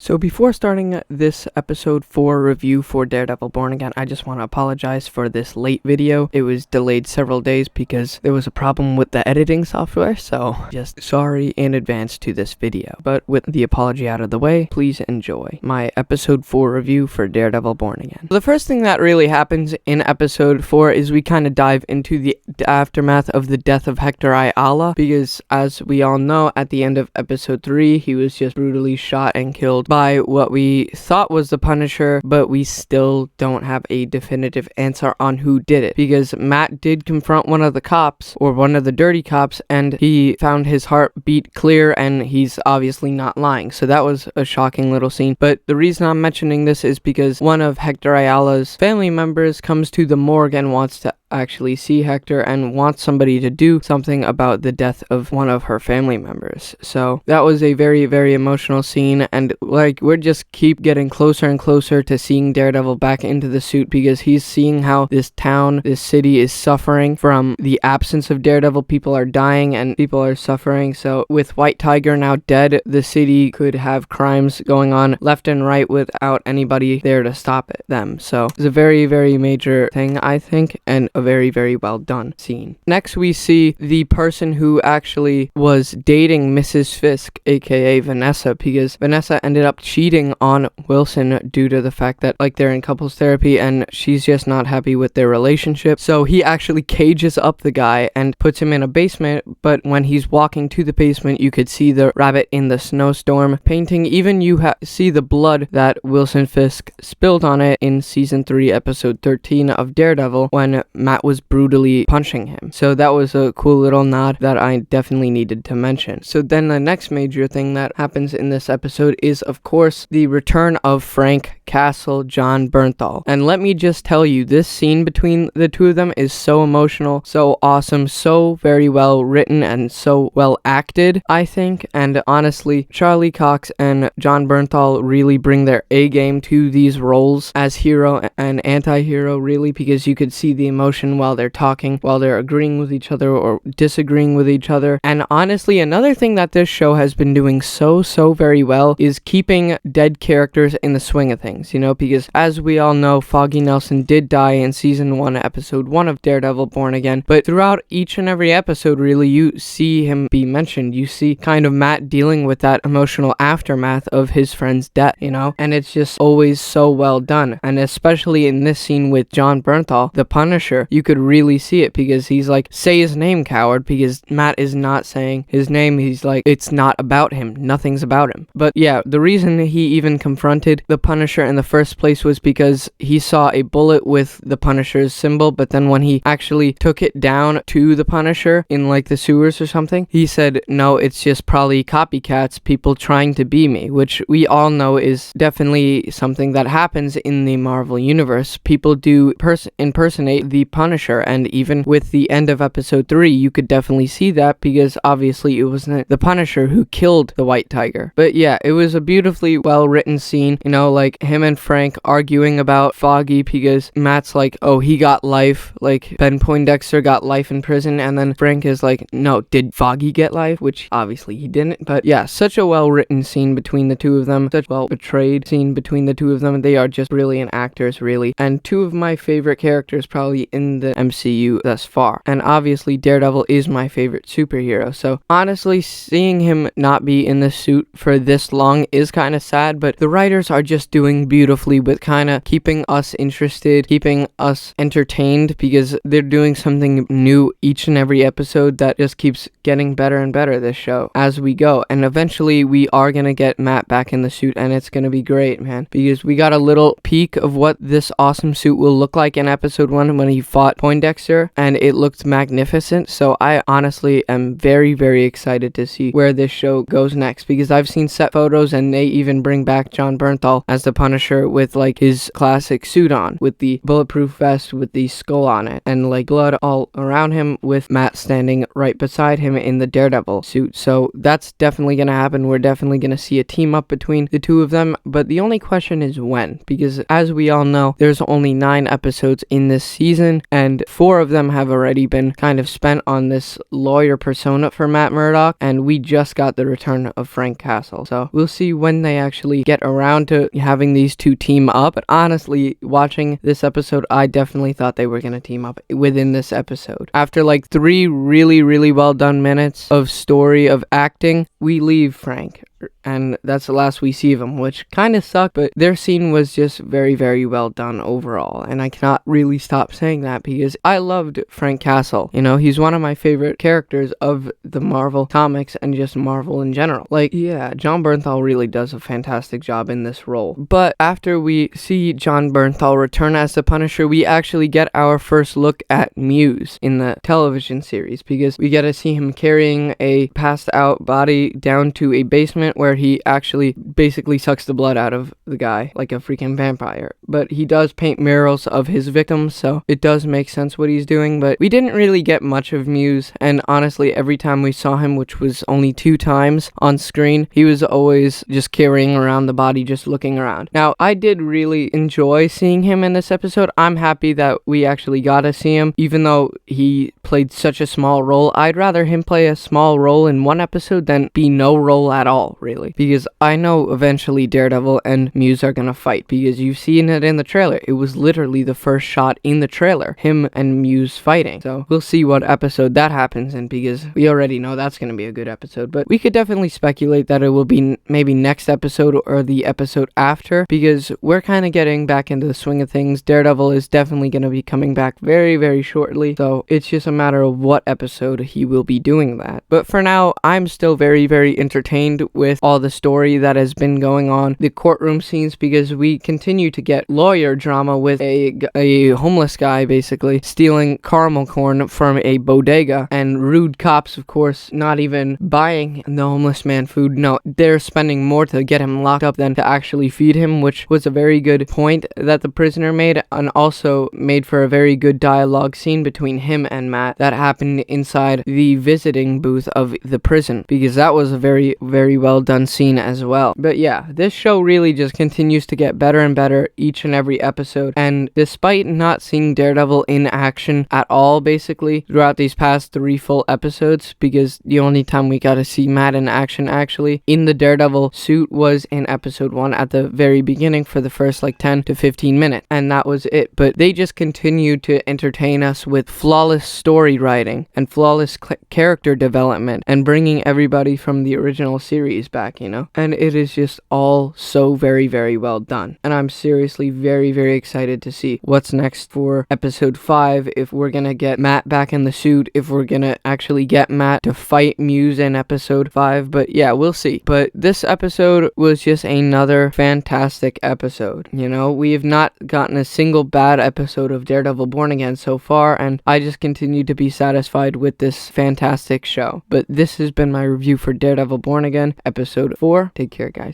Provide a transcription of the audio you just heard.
So before starting this episode 4 review for Daredevil Born Again, I just want to apologize for this late video. It was delayed several days because there was a problem with the editing software, so just sorry in advance to this video. But with the apology out of the way, please enjoy my episode 4 review for Daredevil Born Again. The first thing that really happens in episode 4 is we kind of dive into the aftermath of the death of Hector Ayala, because as we all know, at the end of episode 3, he was just brutally shot and killed by what we thought was the Punisher, but we still don't have a definitive answer on who did it, because Matt did confront one of the cops, or one of the dirty cops, and he found his heart beat clear, and he's obviously not lying. So that was a shocking little scene. But the reason I'm mentioning this is because one of Hector Ayala's family members comes to the morgue and wants to actually see Hector and wants somebody to do something about the death of one of her family members. So that was a very, very emotional scene, and we're just keep getting closer and closer to seeing Daredevil back into the suit, because he's seeing how this town, this city is suffering from the absence of Daredevil. People are dying and people are suffering. So with White Tiger now dead, the city could have crimes going on left and right without anybody there to stop them. So it's a very, very major thing, I think, and a very, very well done scene. Next, we see the person who actually was dating Mrs. Fisk, aka Vanessa, because Vanessa ended up cheating on Wilson due to the fact that they're in couples therapy and she's just not happy with their relationship. So he actually cages up the guy and puts him in a basement, but when he's walking to the basement, you could see the rabbit in the snowstorm painting. Even you see the blood that Wilson Fisk spilled on it in season 3 episode 13 of Daredevil when Matt was brutally punching him. So that was a cool little nod that I definitely needed to mention. So then the next major thing that happens in this episode is, of course, the return of Frank Castle, John Bernthal. And let me just tell you, this scene between the two of them is so emotional, so awesome, so very well written, and so well acted, I think. And honestly, Charlie Cox and John Bernthal really bring their A game to these roles as hero and anti-hero, really, because you could see the emotion while they're talking, while they're agreeing with each other or disagreeing with each other. And honestly, another thing that this show has been doing so very well is keeping dead characters in the swing of things, because as we all know, Foggy Nelson did die in season 1, episode 1 of Daredevil Born Again, but throughout each and every episode, really, you see him be mentioned. You see kind of Matt dealing with that emotional aftermath of his friend's death, and it's just always so well done. And especially in this scene with John Bernthal, the Punisher, you could really see it, because he's like, say his name, coward, because Matt is not saying his name. He's like, it's not about him. Nothing's about him. But yeah, the reason he even confronted the Punisher in the first place was because he saw a bullet with the Punisher's symbol, but then when he actually took it down to the Punisher in the sewers or something, he said, no, it's just probably copycats, people trying to be me, which we all know is definitely something that happens in the Marvel universe. People do impersonate the Punisher, and even with the end of episode 3, you could definitely see that, because obviously it wasn't the Punisher who killed the White Tiger. But yeah, it was a beautifully well written scene, him and Frank arguing about Foggy, because Matt's like, oh, he got life, Ben Poindexter got life in prison, and then Frank is like, no, did Foggy get life? Which obviously he didn't. But yeah, such a well written scene between the two of them, such a well betrayed scene between the two of them. They are just brilliant actors, really, and two of my favorite characters probably in the MCU thus far. And obviously Daredevil is my favorite superhero, so honestly, seeing him not be in the suit for this long is kind of sad, but the writers are just doing beautifully with kind of keeping us interested, keeping us entertained, because they're doing something new each and every episode that just keeps getting better and better, this show, as we go. And eventually we are gonna get Matt back in the suit, and it's gonna be great, man, because we got a little peek of what this awesome suit will look like in episode 1 when he fought Poindexter, and it looked magnificent. So I honestly am very, very excited to see where this show goes next, because I've seen set photos and they even bring back John Bernthal as the Punisher with his classic suit on, with the bulletproof vest with the skull on it, and blood all around him, with Matt standing right beside him in the Daredevil suit. So that's definitely gonna happen. We're definitely gonna see a team up between the two of them, but the only question is when, because as we all know, there's only 9 episodes in this season, season, and 4 of them have already been kind of spent on this lawyer persona for Matt Murdock, and we just got the return of Frank Castle. So we'll see when they actually get around to having these two team up. But honestly, watching this episode, I definitely thought they were going to team up within this episode. After like 3 really, really well done minutes of story, of acting, we leave Frank, and that's the last we see of him, which kind of sucked, but their scene was just very, very well done overall, and I cannot really stop saying that because I loved Frank Castle. You know, he's one of my favorite characters of the Marvel comics and just Marvel in general. Like, yeah, Jon Bernthal really does a fantastic job in this role. But after we see Jon Bernthal return as the Punisher, we actually get our first look at Muse in the television series, because we get to see him carrying a passed out body down to a basement where he actually basically sucks the blood out of the guy like a freaking vampire. But he does paint murals of his victims, so it does make sense what he's doing. But we didn't really get much of Muse, and honestly, every time we saw him, which was only 2 times on screen, he was always just carrying around the body, just looking around. Now, I did really enjoy seeing him in this episode. I'm happy that we actually got to see him, even though he played such a small role. I'd rather him play a small role in one episode than be no role at all, really, because I know eventually Daredevil and Muse are gonna fight, because you've seen it in the trailer. It was literally the first shot in the trailer, him and Muse fighting. So we'll see what episode that happens in, because we already know that's gonna be a good episode. But we could definitely speculate that it will be maybe next episode or the episode after, because we're kind of getting back into the swing of things. Daredevil is definitely gonna be coming back very, very shortly, so it's just a matter of what episode he will be doing that. But for now, I'm still very, very entertained with all the story that has been going on, the courtroom scenes, because we continue to get lawyer drama with a homeless guy basically stealing caramel corn from a bodega, and rude cops, of course, not even buying the homeless man food. No, they're spending more to get him locked up than to actually feed him, which was a very good point that the prisoner made, and also made for a very good dialogue scene between him and Matt that happened inside the visiting booth of the prison, because that was a very, very well done scene as well. But yeah, this show really just continues to get better and better each and every episode, and despite not seeing Daredevil in action at all basically throughout these past 3 full episodes, because the only time we got to see Matt in action actually in the Daredevil suit was in episode 1 at the very beginning for the first like 10 to 15 minutes, and that was it. But they just continued to entertain us with flawless story writing and flawless character development, and bringing everybody from the original series back, you know? And it is just all so very, very well done. And I'm seriously very, very excited to see what's next for episode 5, if we're gonna get Matt back in the suit, if we're gonna actually get Matt to fight Muse in episode 5. But yeah, we'll see. But this episode was just another fantastic episode. You know, we have not gotten a single bad episode of Daredevil Born Again so far, and I just continue to be satisfied with this fantastic show. But this has been my review for Daredevil Born Again, episode 4. Take care, guys.